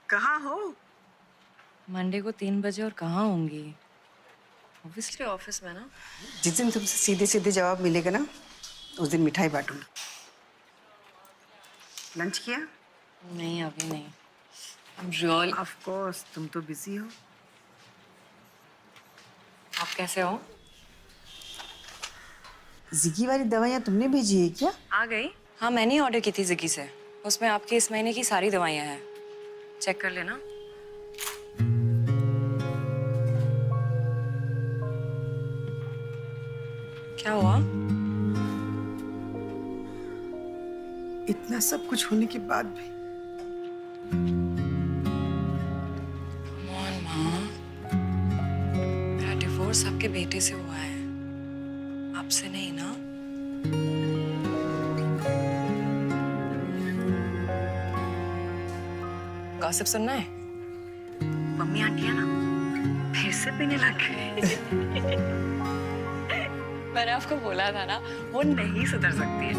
कहाँ हो? मंडे को 3 बजे और कहाँ होंगी? ऑब्वियसली ऑफिस में ना। जिस दिन तुमसे सीधे सीधे जवाब मिलेगा ना, उस दिन मिठाई बांटूंगी। लंच किया? नहीं अभी नहीं। I'm really... ऑफ कोर्स, तुम तो बिजी हो। आप कैसे हो? जिगी वाली दवाइयाँ तुमने भेजी है क्या? आ गई? हाँ मैंने ही ऑर्डर की थी जिगी से। उसमें आपके इस महीने की सारी दवाइयाँ हैं। चेक कर लेना। क्या हुआ? इतना सब कुछ होने के बाद भी मेरा डिवोर्स आपके बेटे से हुआ है, आपसे नहीं ना। गॉसिप सुनना है? मम्मी आंटी है ना, फिर से पीने लग गए। मैंने आपको बोला था ना, वो नहीं सुधर सकती है।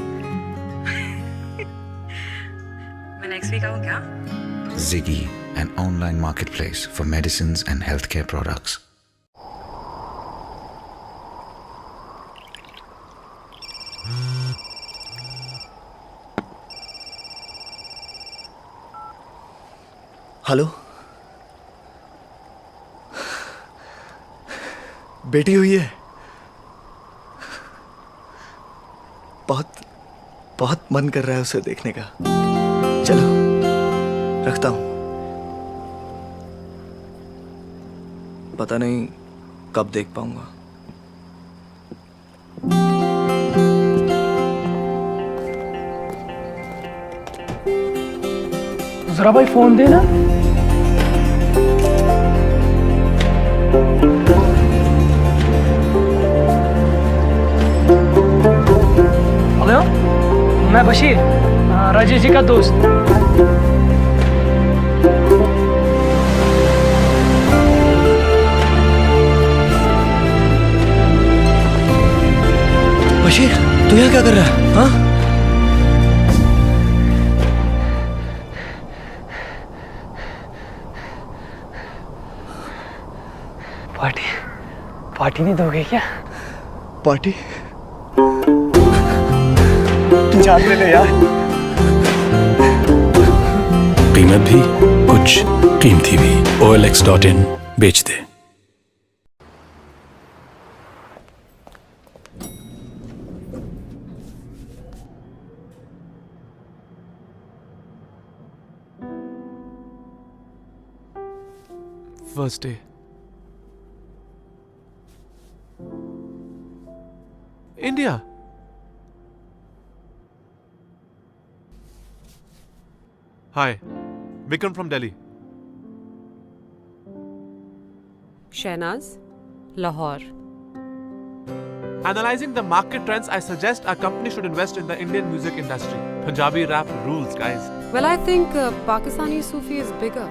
मैं नेक्स्ट वीक आऊँ क्या? Ziggy, an online marketplace for medicines and healthcare products. Hello, बेटी हुई है। बहुत बहुत मन कर रहा है उसे देखने का। चलो रखता हूं। पता नहीं कब देख पाऊंगा। जरा भाई फोन दे ना। हेलो, मैं बशीर, राजेश जी का दोस्त। बशीर, तू यहाँ क्या कर रहा है? हाँ? पार्टी नहीं दोगे क्या? पार्टी? जान ले यार। कीमत भी कुछ कीमती भी। OLX.in बेच दे। First day. India. Hi, Vikram from Delhi. Shehnaz, Lahore. Analyzing the market trends, I suggest our company should invest in the Indian music industry. Punjabi rap rules, guys. Well, I think Pakistani Sufi is bigger.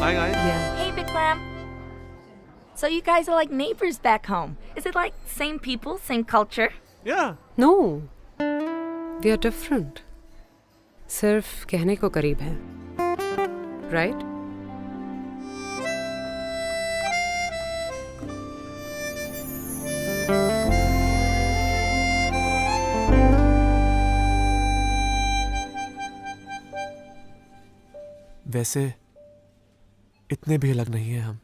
Hi, guys. Hey, Bikram. So you guys are like neighbors back home. Is it like same people, same culture? Yeah. No, we are different. सिर्फ कहने को करीब हैं, right? वैसे इतने भी अलग नहीं हैं हम।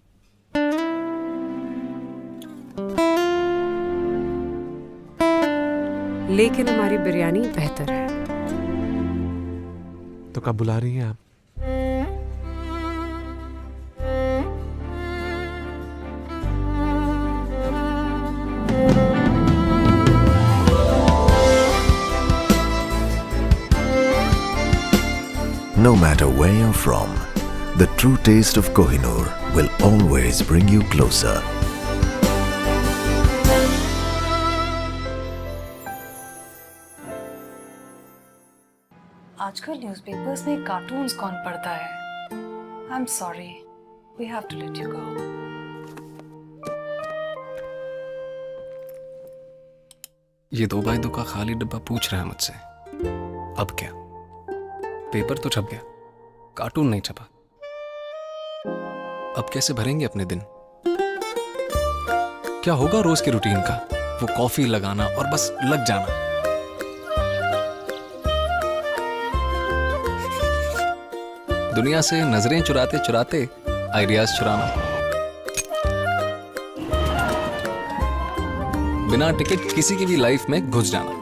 लेकिन हमारी बिरयानी बेहतर है। तो कब बुला रही हैं आप? No matter where you're from, the true taste of Kohinoor will always bring you closer. आजकल न्यूज़पेपर्स में कार्टून्स कौन पढ़ता है? I am sorry, we have to let you go. ये 2x2 का खाली डब्बा पूछ रहा है मुझसे, अब क्या? पेपर तो छप गया, कार्टून नहीं छपा। अब कैसे भरेंगे अपने दिन? क्या होगा रोज की रूटीन का? वो कॉफी लगाना और बस लग जाना। दुनिया से नजरें चुराते चुराते आइडियाज चुराना। बिना टिकट किसी की भी लाइफ में घुस जाना।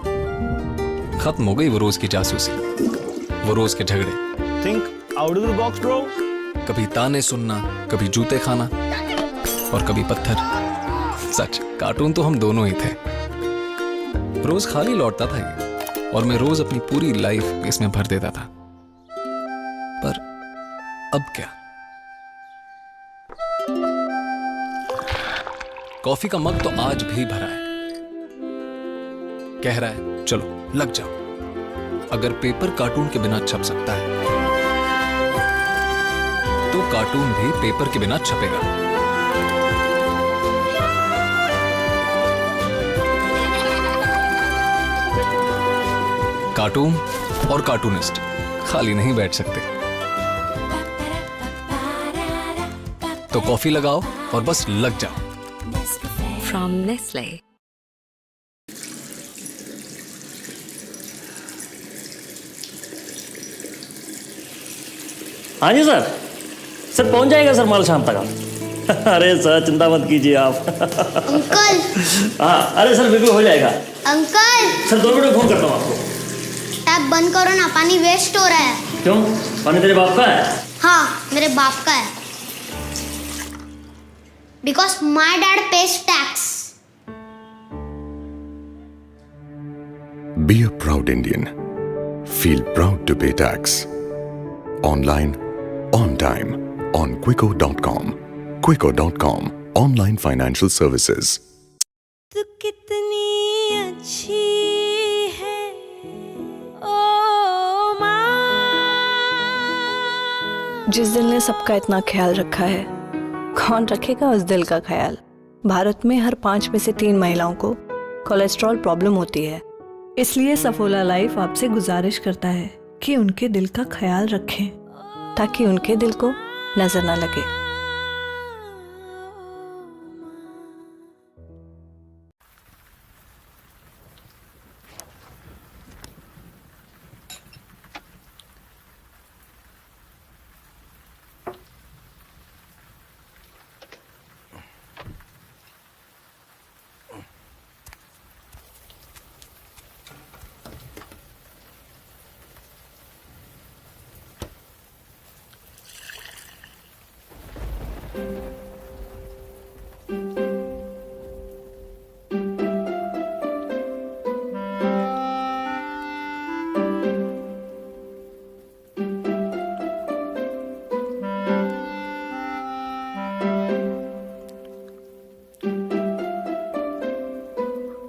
खत्म हो गई वो रोज की जासूसी, वो रोज के झगड़े। Think out of the box bro. कभी ताने सुनना, कभी जूते खाना और कभी पत्थर। सच, कार्टून तो हम दोनों ही थे। रोज खाली लौटता था ये और मैं रोज अपनी पूरी लाइफ इसमें भर देता था। पर अब क्या? कॉफी का मग तो आज भी भरा है। कह रहा है चलो लग जाओ। अगर पेपर कार्टून के बिना छप सकता है तो कार्टून भी पेपर के बिना छपेगा। कार्टून और कार्टूनिस्ट खाली नहीं बैठ सकते। तो कॉफी लगाओ और बस लग जाओ। From Nestle. हाँ जी सर, सर पहुंच जाएगा सर माल शाम तक। अरे सर चिंता मत कीजिए आप। अंकल। हाँ अरे सर बिल्कुल हो जाएगा। अंकल। सर 2 मिनट में फोन करता हूँ आपको। टैप बंद करो ना, पानी वेस्ट हो रहा है। क्यों? पानी तेरे बाप का है? हाँ मेरे बाप का है। Because my dad pays tax. Be a proud Indian. Feel proud to pay tax. Online, on time, on Quicko.com. Quicko.com, online financial services. तू कितनी अच्छी है ओ माँ। जिस दिल ने सबका इतना ख्याल रखा है, कौन रखेगा उस दिल का ख्याल? भारत में हर 5 में से 3 महिलाओं को कोलेस्ट्रॉल प्रॉब्लम होती है। इसलिए सफोला लाइफ आपसे गुजारिश करता है कि उनके दिल का ख्याल रखें, ताकि उनके दिल को नजर न लगे।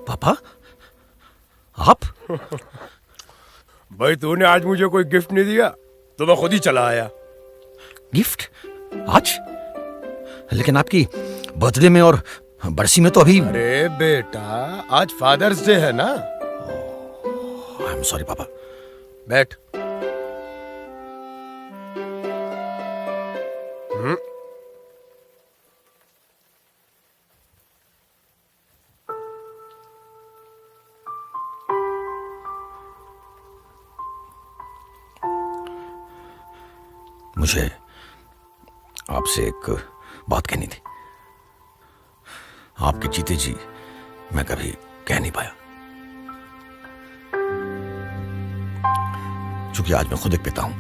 पापा, आप? भाई तूने आज मुझे कोई गिफ्ट नहीं दिया तो मैं खुद ही चला आया। गिफ्ट? आज? लेकिन आपकी बर्थडे में और बरसी में तो अभी। अरे बेटा, आज फादर्स डे है ना। आई एम सॉरी पापा। बैठ। मुझे आपसे एक बात कहनी थी। आपके जीते जी मैं कभी कह नहीं पाया, क्योंकि आज मैं खुद एक पिता हूं,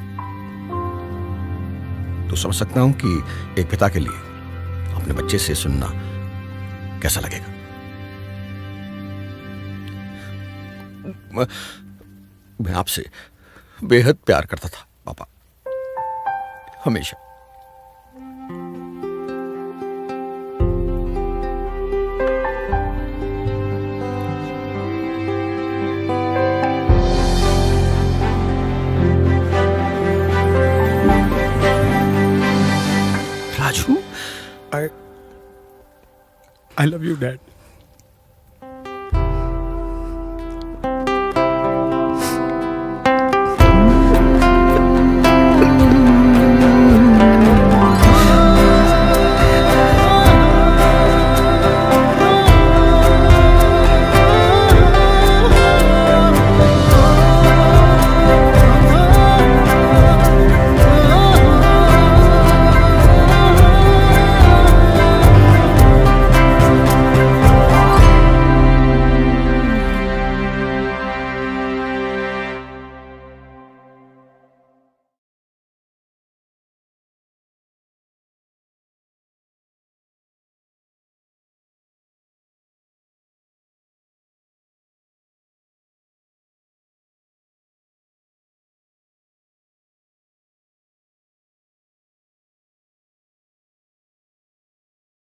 तो समझ सकता हूं कि एक पिता के लिए अपने बच्चे से सुनना कैसा लगेगा। मैं आपसे बेहद प्यार करता था पापा, हमेशा। I love you, Dad.